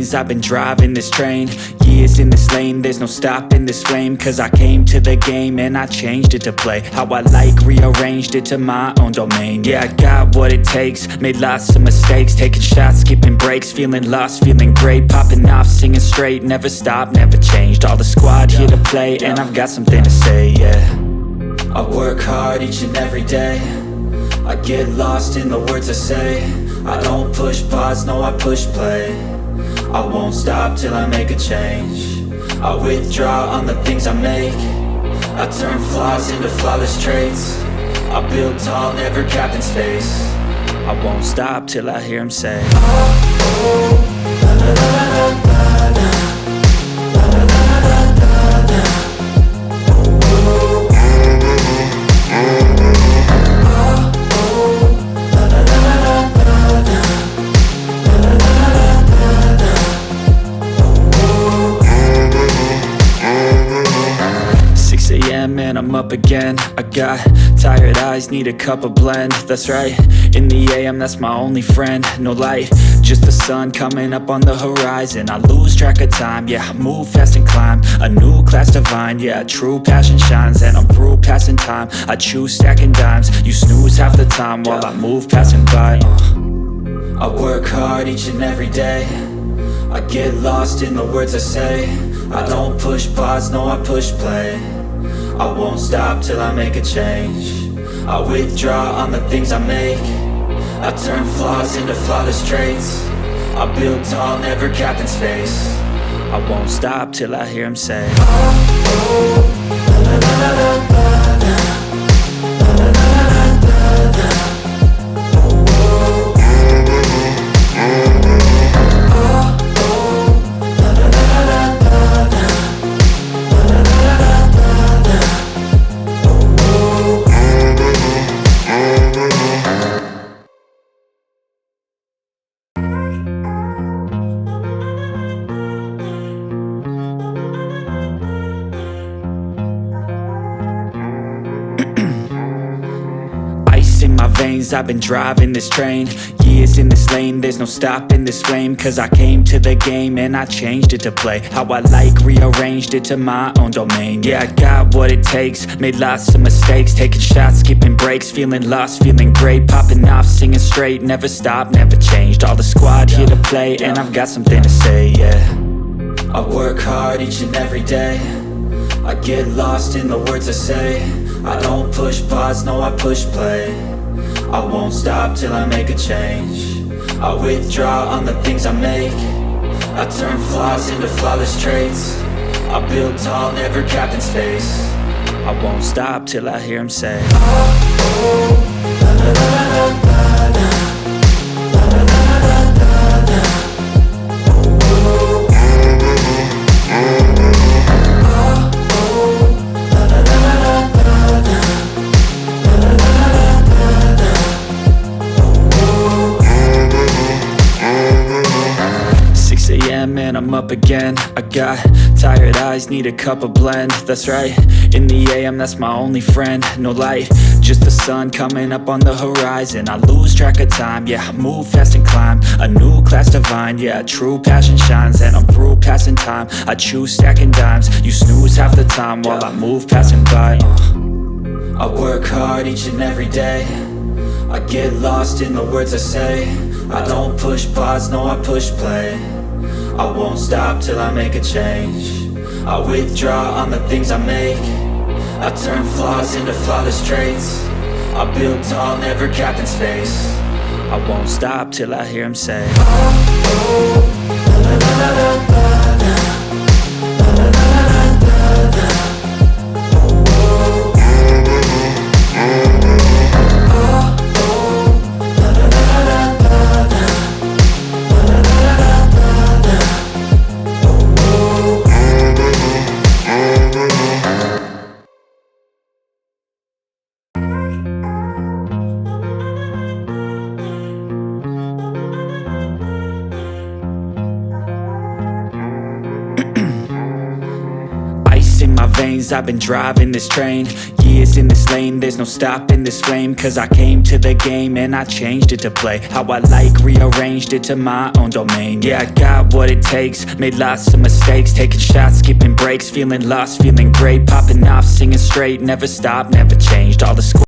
veins, I've been driving this train. Years in this lane, there's no stopping this flame. Cause I came to the game and I changed it to play how I like, rearranged it to my own domain. Yeah, I got what it takes, made lots of mistakes, taking shots, skipping breaks, feeling lost, feeling great, popping off, singing straight, never stopped, never changed. All the squad here to play, and I've got something to say, yeah. I work hard each and every day, I get lost in the words I say. I don't push pause, no I push play. I won't stop till I make a change. I withdraw on the things I make. I turn flaws into flawless traits. I build tall, never capped in space. I won't stop till I hear him say, oh, oh, la la la la la la. And I'm up again. I got tired eyes, need a cup of blend. That's right, in the AM, that's my only friend. No light, just the sun coming up on the horizon. I lose track of time, yeah, I move fast and climb a new class divine, yeah, true passion shines. And I'm through passing time, I choose stacking dimes. You snooze half the time while I move passing by. I work hard each and every day, I get lost in the words I say. I don't push pause, no I push play. I won't stop till I make a change. I withdraw on the things I make. I turn flaws into flawless traits. I build tall, never capped in space. I won't stop till I hear him say, oh, oh, la la la la la la. La la la la la la. Oh, oh. Oh, oh, la la la la la la. La la la la la. 'Ice in my veins, I've been driving this train. Years in this lane, there's no stopping this flame. Cause I came to the game and I changed it to play how I like, rearranged it to my own domain. Yeah, I got what it takes, made lots of mistakes, taking shots, skipping breaks, feeling lost, feeling great, popping off, singing straight, never stopped, never changed. All the squad here to play, and I've got something to say, yeah. I work hard each and every day, I get lost in the words I say. I don't push pause, no I push play. I won't stop till I make a change. I withdraw on the things I make. I turn flaws into flawless traits. I build tall, never capped in space. I won't stop till I hear him say, oh, oh, la la la la la la. La la la la la la. Oh, oh. And I'm up again. I got tired eyes, need a cup of blend. That's right, in the AM, that's my only friend. No light, just the sun coming up on the horizon. I lose track of time, yeah, I move fast and climb a new class divine, yeah, true passion shines. And I'm through passing time, I choose stacking dimes. You snooze half the time while I move passing by. I work hard each and every day, I get lost in the words I say. I don't push pause, no I push play. I won't stop till I make a change. I withdraw on the things I make. I turn flaws into flawless traits. I build tall, never capped in space. I won't stop till I hear him say, oh, oh, la la la la la la. La la la la la la. Oh, oh. Oh, oh, la la la la la la. La la la la la la. my veins, I've been driving this train. Years in this lane, there's no stopping this flame. Cause I came to the game and I changed it to play how I like, rearranged it to my own domain. Yeah, I got what it takes, made lots of mistakes, taking shots, skipping breaks, feeling lost, feeling great, popping off, singing straight, never stopped, never changed. All the